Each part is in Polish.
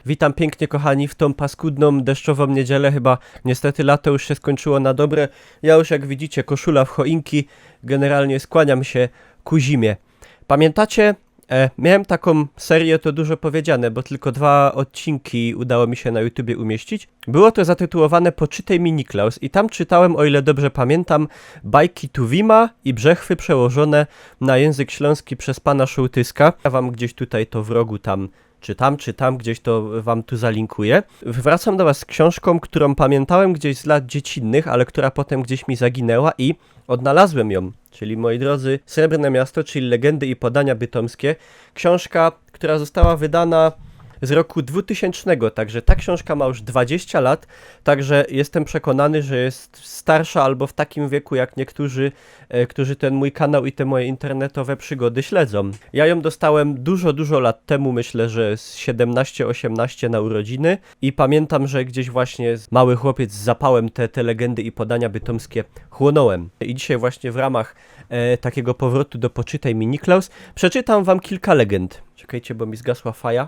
Witam pięknie kochani w tą paskudną, deszczową niedzielę. Chyba niestety lato już się skończyło na dobre. Ja już jak widzicie koszula w choinki. Generalnie skłaniam się ku zimie. Pamiętacie? Miałem taką serię, to dużo powiedziane, bo tylko 2 odcinki udało mi się na YouTubie umieścić. Było to zatytułowane Poczytaj mi Niklaus i tam czytałem, o ile dobrze pamiętam, bajki Tuwima i Brzechwy przełożone na język śląski przez pana Szołtyska. Ja wam gdzieś tutaj to w rogu czytam, gdzieś to wam tu zalinkuję. Wracam do was z książką, którą pamiętałem gdzieś z lat dziecinnych, ale która potem gdzieś mi zaginęła i odnalazłem ją. Czyli moi drodzy, Srebrne Miasto, czyli Legendy i podania bytomskie. Książka, która została wydana z roku 2000, także ta książka ma już 20 lat, także jestem przekonany, że jest starsza albo w takim wieku jak niektórzy, którzy ten mój kanał i te moje internetowe przygody śledzą. Ja ją dostałem dużo lat temu, myślę, że z 17-18 na urodziny i pamiętam, że gdzieś właśnie mały chłopiec z zapałem te legendy i podania bytomskie chłonąłem. I dzisiaj właśnie w ramach takiego powrotu do Poczytaj mi Niklaus przeczytam wam kilka legend. Czekajcie, bo mi zgasła faja.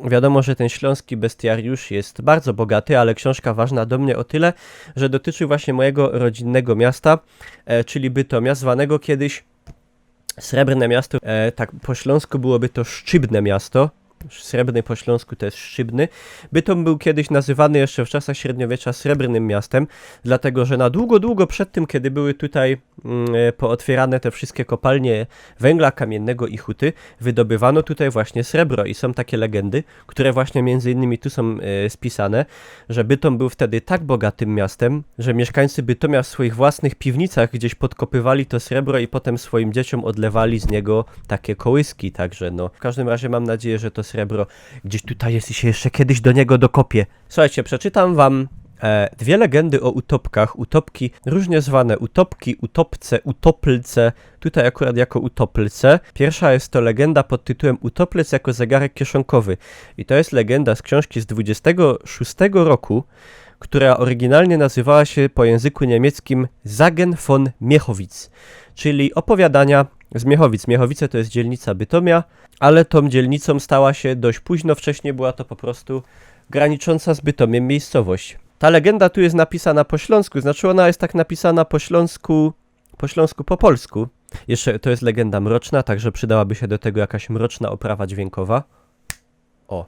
Wiadomo, że ten śląski bestiariusz jest bardzo bogaty, ale książka ważna do mnie o tyle, że dotyczy właśnie mojego rodzinnego miasta, czyli Bytomia, zwanego kiedyś Srebrne Miasto. Tak po śląsku byłoby to Szczybne Miasto. Srebrny po śląsku to jest Szczybny. Bytom był kiedyś nazywany jeszcze w czasach średniowiecza Srebrnym Miastem, dlatego że na długo przed tym, kiedy były tutaj pootwierane te wszystkie kopalnie węgla kamiennego i huty, wydobywano tutaj właśnie srebro i są takie legendy, które właśnie między innymi tu są spisane, że Bytom był wtedy tak bogatym miastem, że mieszkańcy Bytomia w swoich własnych piwnicach gdzieś podkopywali to srebro i potem swoim dzieciom odlewali z niego takie kołyski, także no, w każdym razie mam nadzieję, że to srebro gdzieś tutaj jest i się jeszcze kiedyś do niego dokopię. Słuchajcie, przeczytam wam 2 legendy o utopkach. Utopki różnie zwane utopki, utopce, utoplce. Tutaj akurat jako utoplce. Pierwsza jest to legenda pod tytułem Utoplec jako zegarek kieszonkowy. I to jest legenda z książki z 26 roku, która oryginalnie nazywała się po języku niemieckim Sagen von Miechowitz, czyli opowiadania z Miechowic. Miechowice to jest dzielnica Bytomia, ale tą dzielnicą stała się dość późno. Wcześniej była to po prostu granicząca z Bytomiem miejscowość. Ta legenda tu jest napisana po śląsku, znaczy ona jest tak napisana po śląsku, po polsku. Jeszcze to jest legenda mroczna, także przydałaby się do tego jakaś mroczna oprawa dźwiękowa. O.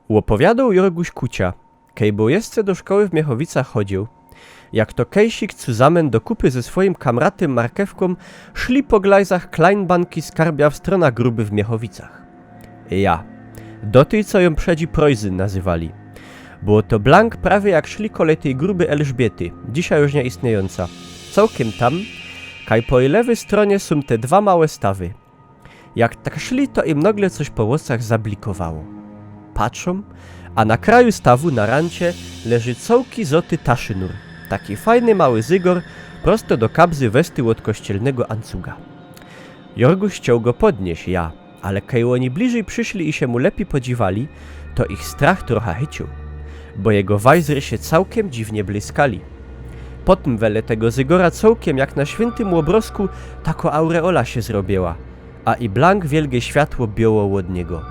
Uopowiadał Jorguś Kucia, kej bo jeszcze do szkoły w Miechowicach chodził. Jak to kejsik zusammen do kupy ze swoim kamratem Markewką szli po glajzach Kleinbanki skarbia w stronach gruby w Miechowicach. Ja. Do tej, co ją przedzi Preußen nazywali. Było to blank prawie jak szli kolej tej gruby Elżbiety, dzisiaj już nieistniejąca. Całkiem tam, kaj po jej lewej stronie są te 2 małe stawy. Jak tak szli, to im nagle coś po łosach zablikowało. Patrzą, a na kraju stawu na rancie leży całki zoty taszynur. Taki fajny mały zygor, prosto do kabzy westy od kościelnego ancuga. Jorguś chciał go podnieść, ja, ale kaj oni bliżej przyszli i się mu lepiej podziwali, to ich strach trochę chycił, bo jego wajzry się całkiem dziwnie błyskali. Potem wele tego zygora całkiem jak na świętym łobrosku tako aureola się zrobiła, a i blank wielgie światło biało od niego.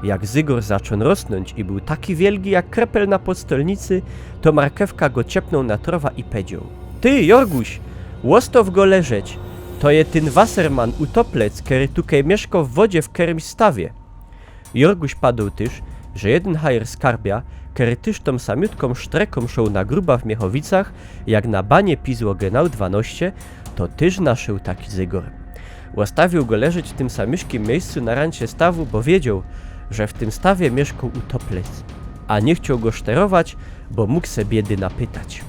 Jak zygor zaczął rosnąć i był taki wielgi jak krepel na podstolnicy, to Markewka go ciepnął na trowa i powiedział: Ty, Jorguś, łostow go leżeć, to je ten Wasserman utoplec, który tukej mieszkał w wodzie w kermś stawie. Jorguś padł tyż, że jeden hajer skarbia, który tyż tą samiutką sztreką szł na gruba w Miechowicach, jak na banie pizło genau 12, to tyż naszył taki zygor. Łastawił go leżeć w tym samyszkim miejscu na rancie stawu, bo wiedział, że w tym stawie mieszkał utoplec, a nie chciał go szterować, bo mógł se biedy napytać.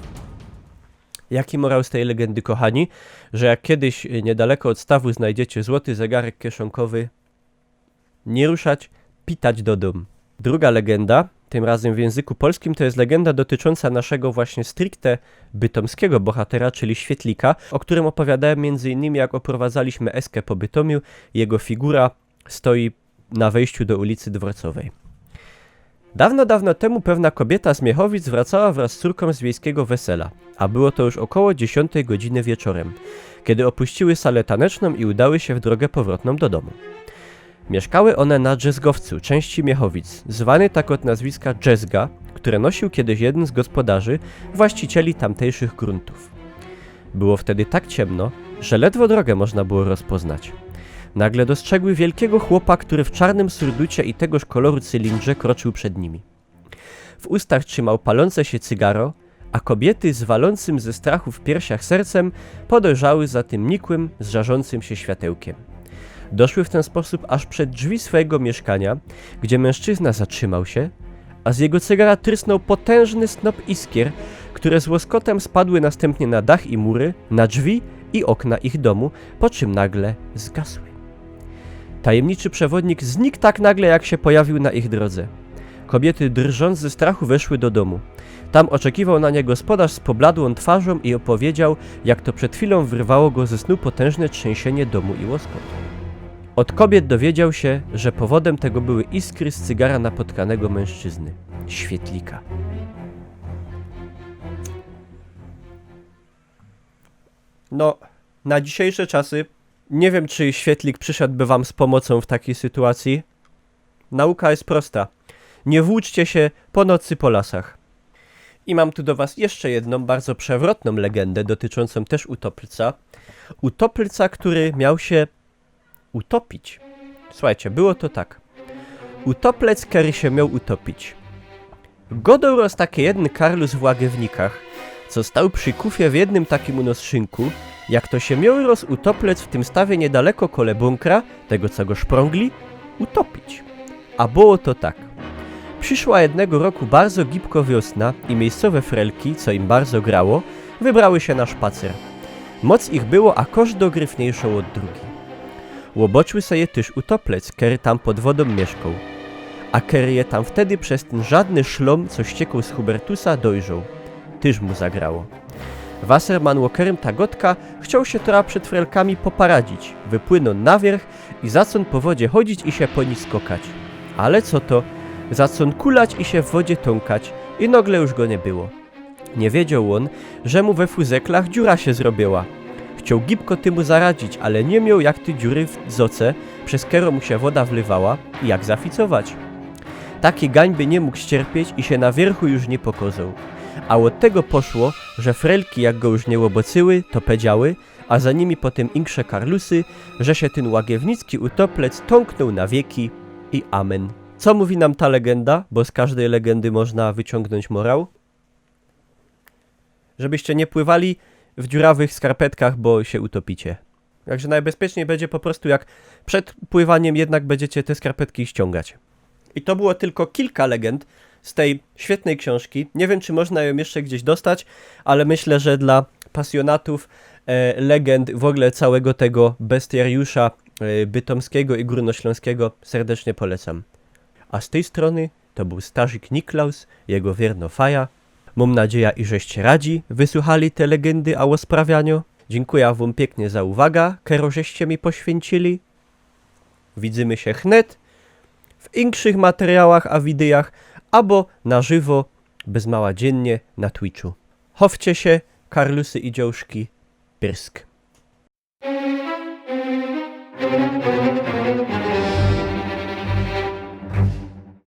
Jaki morał z tej legendy, kochani? Że jak kiedyś niedaleko od stawu znajdziecie złoty zegarek kieszonkowy, nie ruszać, pitać do domu. Druga legenda, tym razem w języku polskim, to jest legenda dotycząca naszego właśnie stricte bytomskiego bohatera, czyli Świetlika, o którym opowiadałem m.in. jak oprowadzaliśmy Eskę po Bytomiu. Jego figura stoi na wejściu do ulicy Dworcowej. Dawno, dawno temu pewna kobieta z Miechowic wracała wraz z córką z wiejskiego wesela, a było to już około 10 godziny wieczorem, kiedy opuściły salę taneczną i udały się w drogę powrotną do domu. Mieszkały one na Drzezgowcu, części Miechowic, zwany tak od nazwiska Drzezga, które nosił kiedyś jeden z gospodarzy, właścicieli tamtejszych gruntów. Było wtedy tak ciemno, że ledwo drogę można było rozpoznać. Nagle dostrzegły wielkiego chłopa, który w czarnym surducie i tegoż koloru cylindrze kroczył przed nimi. W ustach trzymał palące się cygaro, a kobiety z walącym ze strachu w piersiach sercem podążały za tym nikłym, zżarzącym się światełkiem. Doszły w ten sposób aż przed drzwi swojego mieszkania, gdzie mężczyzna zatrzymał się, a z jego cygara trysnął potężny snop iskier, które z łoskotem spadły następnie na dach i mury, na drzwi i okna ich domu, po czym nagle zgasły. Tajemniczy przewodnik znikł tak nagle, jak się pojawił na ich drodze. Kobiety, drżąc ze strachu, weszły do domu. Tam oczekiwał na nie gospodarz z pobladłą twarzą i opowiedział, jak to przed chwilą wyrwało go ze snu potężne trzęsienie domu i łoskot. Od kobiet dowiedział się, że powodem tego były iskry z cygara napotkanego mężczyzny, świetlika. No, na dzisiejsze czasy nie wiem, czy świetlik przyszedłby wam z pomocą w takiej sytuacji. Nauka jest prosta. Nie włóczcie się po nocy po lasach. I mam tu do was jeszcze jedną bardzo przewrotną legendę dotyczącą też utoplca. Utoplca, który miał się utopić. Słuchajcie, było to tak. Utoplec, który się miał utopić. Godą roz takie jeden Karlus w Łagiewnikach, co stał przy kufie w jednym takim unoszynku, jak to się miał roz utoplec w tym stawie niedaleko kole bunkra, tego co go szprągli, utopić. A było to tak. Przyszła jednego roku bardzo gibko wiosna i miejscowe frelki, co im bardzo grało, wybrały się na szpacer. Moc ich było, a kosz gryfniejszą od drugi. Łoboczyły sobie też utoplec, który tam pod wodą mieszkał. A który je tam wtedy przez ten żadny szlom, co ściekł z Hubertusa, dojrzał. Tyż mu zagrało. Wasserman łokerem tagotka chciał się trochę przed frelkami poparadzić, wypłynął na wierch i zacął po wodzie chodzić i się po niej skokać. Ale co to? Zacął kulać i się w wodzie tąkać i nagle już go nie było. Nie wiedział on, że mu we fuzeklach dziura się zrobiła. Chciał gibko tymu zaradzić, ale nie miał jak ty dziury w zoce, przez kero mu się woda wlewała i jak zaficować. Takie gańby nie mógł ścierpieć i się na wierchu już nie pokozał. A od tego poszło, że frelki jak go już nie łobocyły, to pedziały, a za nimi potem inksze karlusy, że się ten łagiewnicki utoplec tąknął na wieki i amen. Co mówi nam ta legenda? Bo z każdej legendy można wyciągnąć morał. Żebyście nie pływali w dziurawych skarpetkach, bo się utopicie. Także najbezpieczniej będzie po prostu jak przed pływaniem jednak będziecie te skarpetki ściągać. I to było tylko kilka legend z tej świetnej książki. Nie wiem, czy można ją jeszcze gdzieś dostać, ale myślę, że dla pasjonatów legend w ogóle całego tego bestiariusza bytomskiego i górnośląskiego serdecznie polecam. A z tej strony to był Starzyk Niklaus, jego wierno Faja. Mam nadzieję, i żeście radzi wysłuchali te legendy o sprawianiu. Dziękuję wam pięknie za uwagę, kero żeście mi poświęcili. Widzimy się chnet w inkszych materiałach a wideach, albo na żywo, bez mała dziennie na Twitchu. Chowcie się, Karlusy i dziążki, Pyrsk.